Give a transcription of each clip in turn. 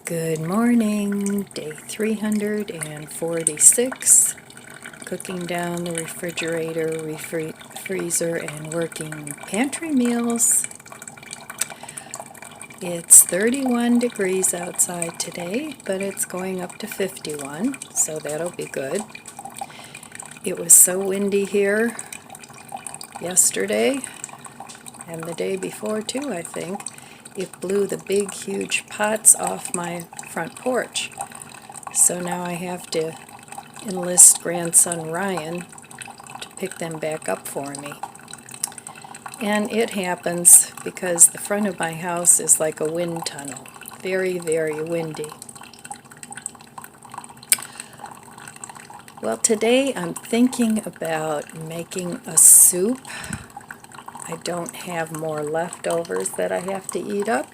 Good morning, day 346, cooking down the refrigerator, freezer, and working pantry meals. It's 31 degrees outside today, but it's going up to 51, so that'll be good. It was so windy here yesterday, and the day before too, I think. It blew the big, huge pots off my front porch. So now I have to enlist grandson Ryan to pick them back up for me. And it happens because the front of my house is like a wind tunnel. Very, very windy. Well, today I'm thinking about making a soup. I don't have more leftovers that I have to eat up.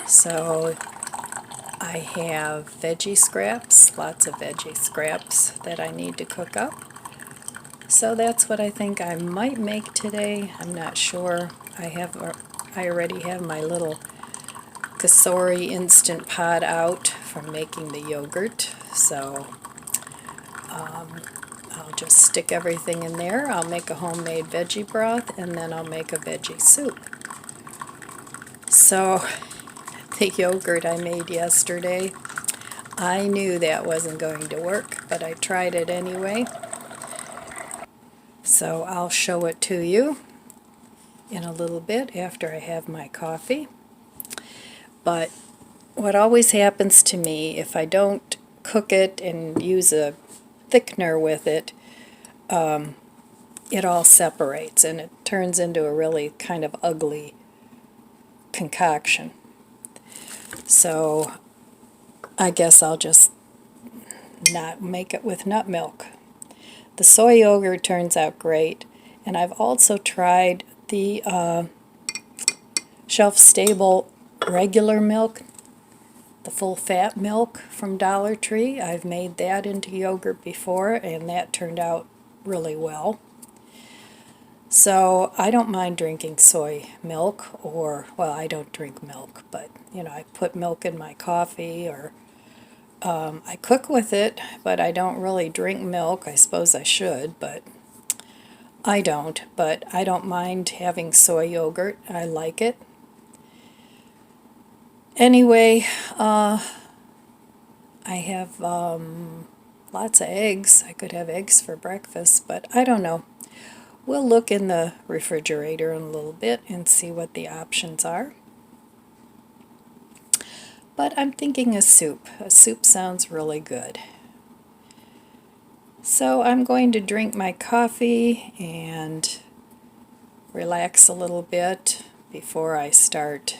So I have veggie scraps, lots of veggie scraps that I need to cook up. So that's what I think I might make today. I'm not sure. I already have my little Kasori Instant Pot out from making the yogurt. So I'll just stick everything in there. I'll make a homemade veggie broth, and then I'll make a veggie soup. So the yogurt I made yesterday, I knew that wasn't going to work, but I tried it anyway. So I'll show it to you in a little bit after I have my coffee. But what always happens to me if I don't cook it and use a thickener with it, it all separates and it turns into a really kind of ugly concoction. So I guess I'll just not make it with nut milk. The soy yogurt turns out great, and I've also tried the shelf-stable regular milk, the full-fat milk from Dollar Tree. I've made that into yogurt before, and that turned out really well. So I don't mind drinking soy milk, or, well, I don't drink milk, but, you know, I put milk in my coffee, or I cook with it, but I don't really drink milk. I suppose I should, but I don't. But I don't mind having soy yogurt. I like it. Anyway, I have lots of eggs. I could have eggs for breakfast, but I don't know. We'll look in the refrigerator in a little bit and see what the options are. But I'm thinking a soup. A soup sounds really good. So I'm going to drink my coffee and relax a little bit before I start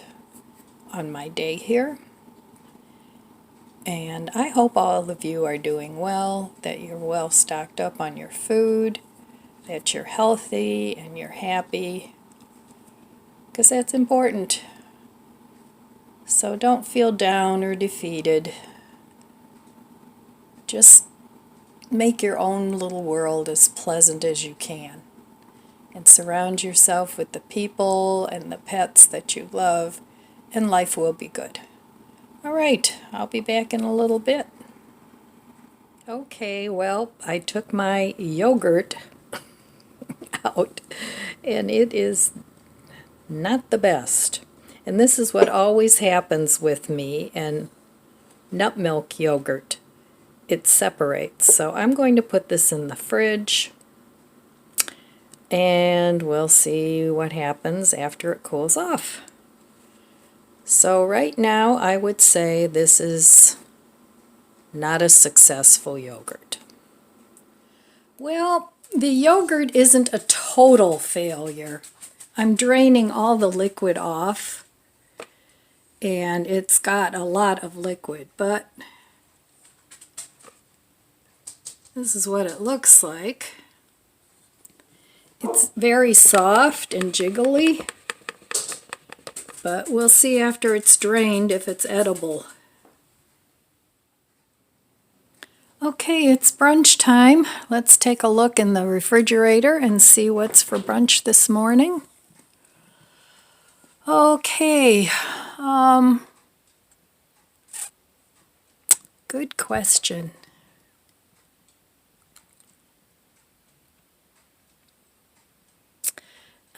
on my day here. And I hope all of you are doing well, that you're well stocked up on your food, that you're healthy and you're happy, because that's important. So don't feel down or defeated. Just make your own little world as pleasant as you can, and surround yourself with the people and the pets that you love, and life will be good. All right, I'll be back in a little bit. Okay, well, I took my yogurt out, and it is not the best. And this is what always happens with me and nut milk yogurt. It separates. So I'm going to put this in the fridge, and we'll see what happens after it cools off. So right now I would say this is not a successful yogurt. Well, the yogurt isn't a total failure. I'm draining all the liquid off, and it's got a lot of liquid, but this is what it looks like. It's very soft and jiggly, but we'll see after it's drained if it's edible. Okay, it's brunch time. Let's take a look in the refrigerator and see what's for brunch this morning. Okay, Good question.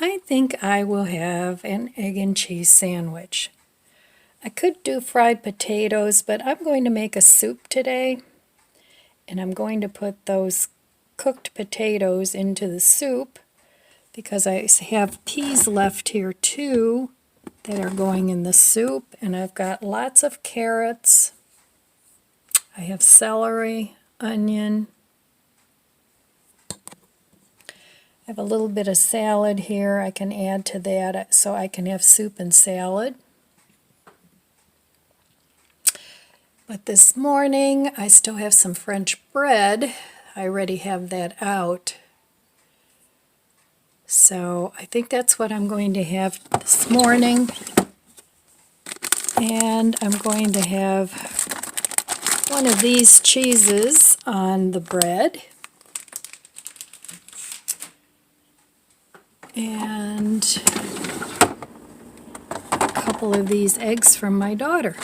I think I will have an egg and cheese sandwich. I could do fried potatoes, but I'm going to make a soup today, and I'm going to put those cooked potatoes into the soup because I have peas left here too that are going in the soup, and I've got lots of carrots. I have celery, onion. I have a little bit of salad here I can add to that so I can have soup and salad. But this morning I still have some French bread. I already have that out. So I think that's what I'm going to have this morning. And I'm going to have one of these cheeses on the bread. And a couple of these eggs from my daughter.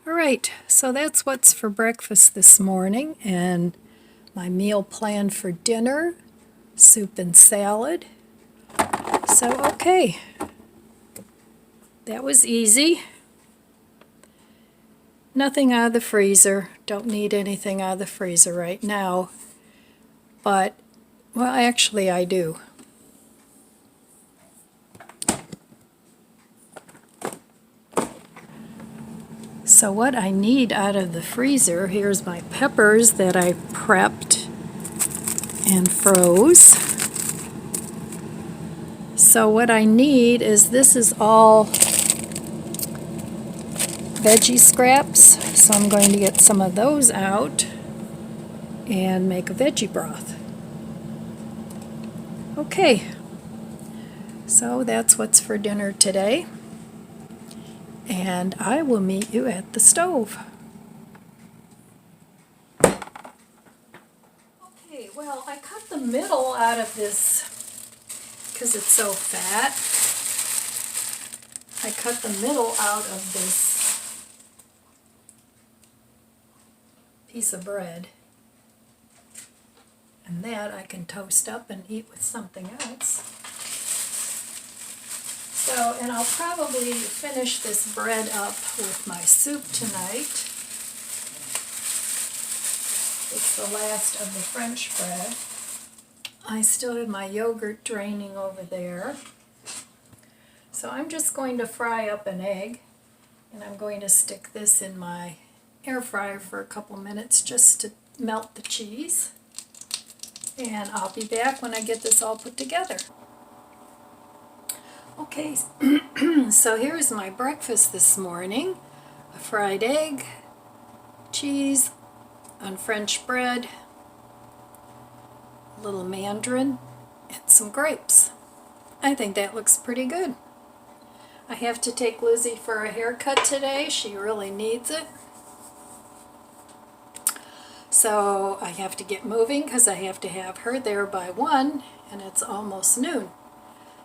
All right, so that's what's for breakfast this morning, and my meal plan for dinner, soup and salad. So, okay, that was easy. Nothing out of the freezer. Don't need anything out of the freezer right now. But, well, actually I do. So what I need out of the freezer, here's my peppers that I prepped and froze. So what I need is, this is all veggie scraps, so I'm going to get some of those out and make a veggie broth. Okay, so that's what's for dinner today, and I will meet you at the stove. Okay, well, I cut the middle out of this because it's so fat. I cut the middle out of this piece of bread, and that I can toast up and eat with something else. So, and I'll probably finish this bread up with my soup tonight. It's the last of the French bread. I still have my yogurt draining over there. So I'm just going to fry up an egg, and I'm going to stick this in my air fryer for a couple minutes just to melt the cheese. And I'll be back when I get this all put together. Okay, so here's my breakfast this morning. A fried egg, cheese on French bread, a little mandarin, and some grapes. I think that looks pretty good. I have to take Lizzy for a haircut today. She really needs it. So I have to get moving because I have to have her there by 1, and it's almost noon.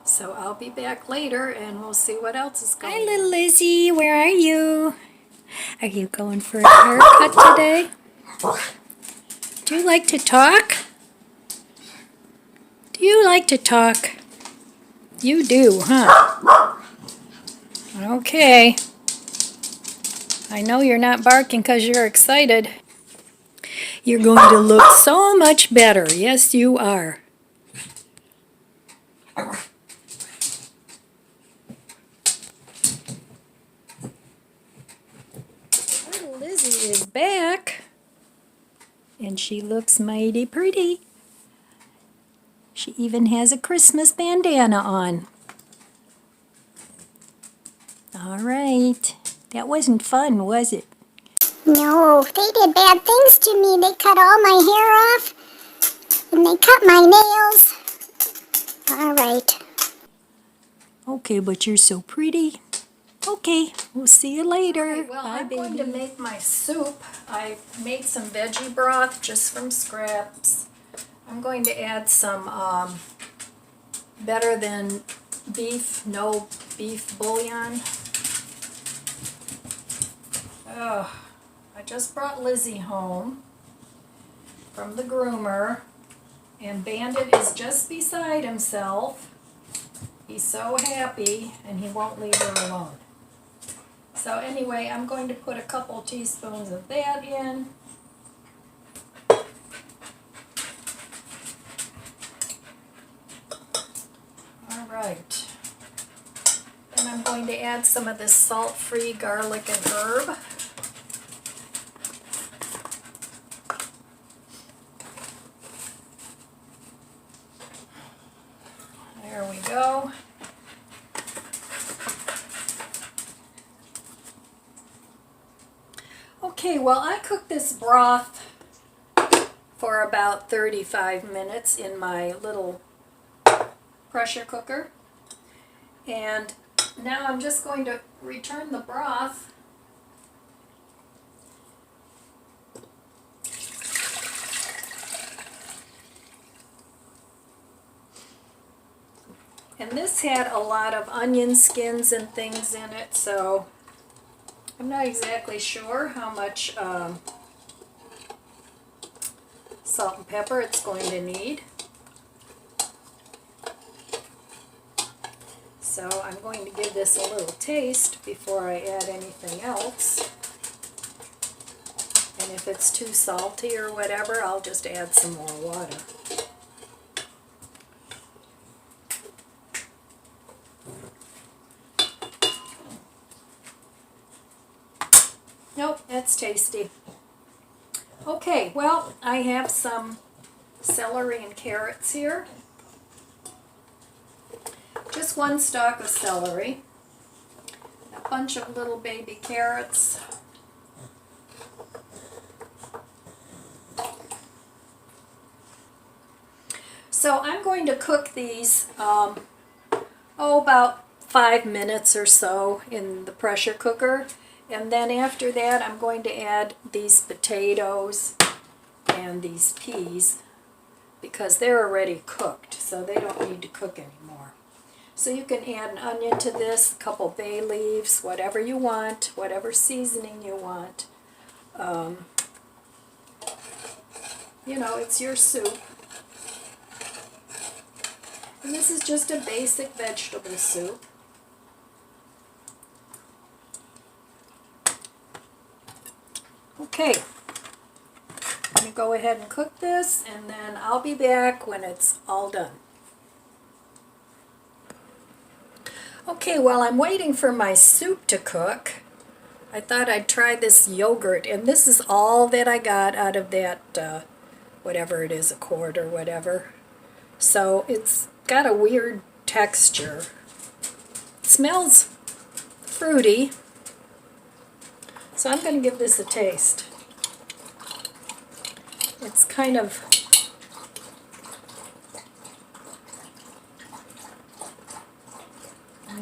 So I'll be back later and we'll see what else is going on. Hi, little Lizzy, where are you? Are you going for a haircut today? Do you like to talk? Do you like to talk? You do, huh? Okay. I know you're not barking because you're excited. You're going to look so much better. Yes, you are. Little Lizzy is back, and she looks mighty pretty. She even has a Christmas bandana on. All right. That wasn't fun, was it? No, they did bad things to me. They cut all my hair off, and they cut my nails. All right. Okay, but you're so pretty. Okay, we'll see you later. Right, well, bye, baby. I'm going to make my soup. I made some veggie broth just from scraps. I'm going to add some better than beef, no beef bouillon. Oh, I just brought Lizzy home from the groomer, and Bandit is just beside himself. He's so happy, and he won't leave her alone. So anyway, I'm going to put a couple teaspoons of that in. All right. Then I'm going to add some of this salt-free garlic and herb. There we go. Okay, well, I cooked this broth for about 35 minutes in my little pressure cooker. And now I'm just going to return the broth. And this had a lot of onion skins and things in it, so I'm not exactly sure how much salt and pepper it's going to need. So I'm going to give this a little taste before I add anything else. And if it's too salty or whatever, I'll just add some more water. Nope, that's tasty. Okay, well, I have some celery and carrots here. Just one stalk of celery, a bunch of little baby carrots, so I'm going to cook these about 5 minutes or so in the pressure cooker, and then after that I'm going to add these potatoes and these peas because they're already cooked, so they don't need to cook anymore. So you can add an onion to this, a couple bay leaves, whatever you want, whatever seasoning you want. You know, it's your soup. And this is just a basic vegetable soup. Okay, let me go ahead and cook this, and then I'll be back when it's all done. Okay, while I'm waiting for my soup to cook, I thought I'd try this yogurt, and this is all that I got out of that, whatever it is, a quart or whatever. So it's got a weird texture. It smells fruity, so I'm going to give this a taste. It's kind of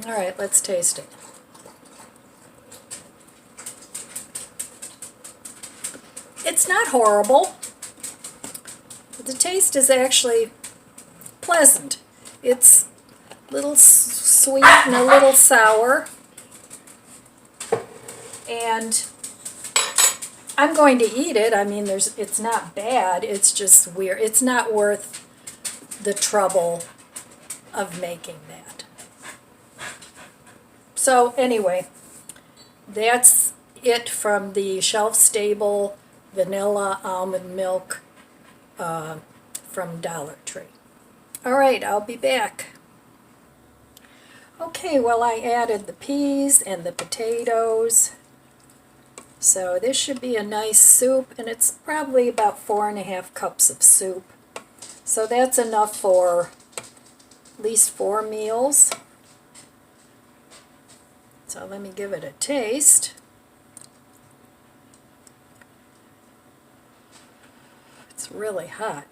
all right, let's taste it. It's not horrible. The taste is actually pleasant. It's a little sweet and a little sour. And I'm going to eat it. I mean, it's not bad. It's just weird. It's not worth the trouble of making that. So anyway, that's it from the shelf-stable vanilla almond milk from Dollar Tree. All right, I'll be back. Okay, well, I added the peas and the potatoes. So this should be a nice soup, and it's probably about 4½ cups of soup. So that's enough for at least 4 meals. So let me give it a taste. It's really hot.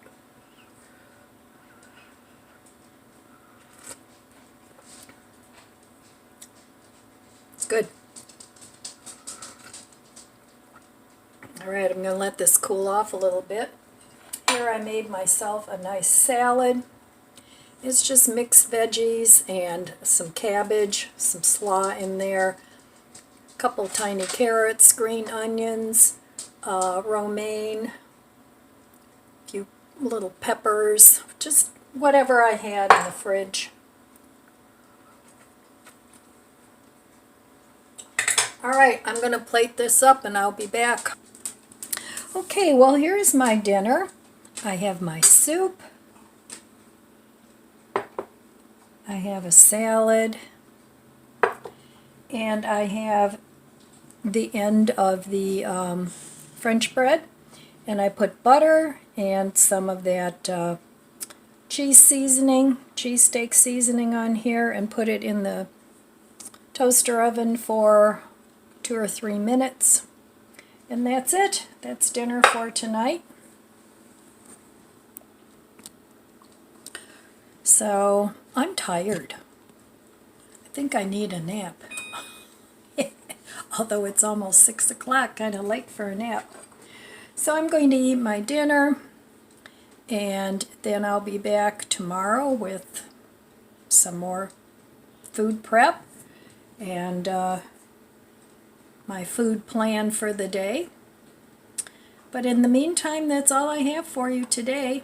It's good. All right, I'm going to let this cool off a little bit. Here I made myself a nice salad. It's just mixed veggies and some cabbage, some slaw in there, couple tiny carrots, green onions, romaine, a few little peppers, just whatever I had in the fridge. Alright, I'm going to plate this up and I'll be back. Okay, well here's my dinner. I have my soup. I have a salad. And I have the end of the French bread. And I put butter and some of that cheese seasoning, cheese steak seasoning on here, and put it in the toaster oven for 2 or 3 minutes. And that's it. That's dinner for tonight. So, I'm tired. I think I need a nap. Although it's almost 6 o'clock, kind of late for a nap. So I'm going to eat my dinner, and then I'll be back tomorrow with some more food prep and my food plan for the day. But in the meantime, that's all I have for you today.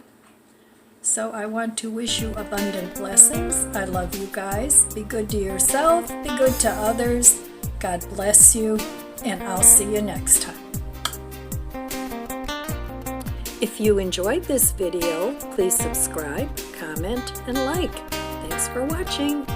So I want to wish you abundant blessings. I love you guys. Be good to yourself. Be good to others. God bless you. And I'll see you next time. If you enjoyed this video, please subscribe, comment, and like. Thanks for watching.